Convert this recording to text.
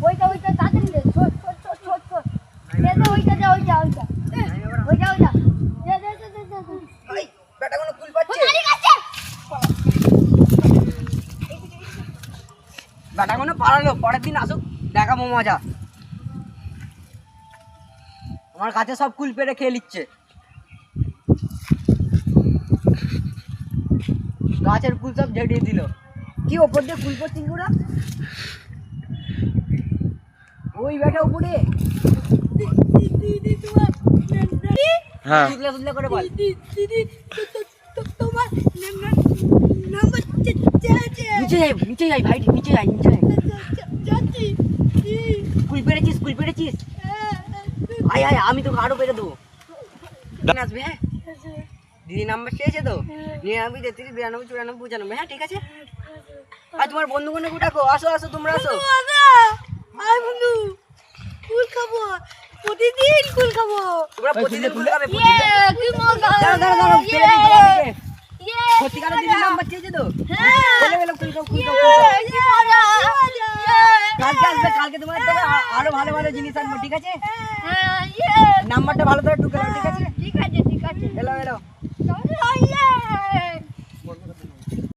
ওইটা ওইটা তাড়াতাড়ি দে ছোট ছোট ছোট ছোট ছোট দে দে ওইটা দে ওইটা ওইটা ওইটা ওইটা দে দে দে দে ভাই বেটা কোনো কুল পাচ্ছে বেটা কোনো পালালো পরের দিন আসুক দেখাবো মজা আমার কাছে সব কুল পেড়ে খেয়ে নিচ্ছে গাছের কুল সব ঝেড়িয়ে দিল কি ওপর দিয়ে কুল পড়ছে ওরা ওই বেটা উপরে দিদি তোমার হ্যাঁ তুতলা তুতলা করে বল দিদি তোমার নাম্বার নিচে যাই ভাই নিচে যাই যাচ্ছি কুল পেড়েছিস আয় আয় আমি তোকে আরো পেড়ে দেবো আসবে হ্যাঁ দিদি নাম্বার চেয়েছে তো 99 33 92 94 95 হ্যাঁ ঠিক আছে আর তোমার বন্ধু বান্ধব ডাকো আসো আসো তোমরা আসো আয় বন্ধু কুল খাবো প্রতিদিন কুল খাবো তোমরা প্রতিদিন কুল খাবে কি মজা দাঁড়াও পেড়ে দিই তোমাদেরকে সত্যিকারের দিদি নাম্বার চেয়েছে তো বলে গেল কুল খাও কালকে আসবে কালকে তোমার থেকে আরো ভালো ভালো জিনিস আনবো ঠিক আছে নাম্বারটা ভালো করে টুকে ঠিক আছে ঠিক আছে এলো চলো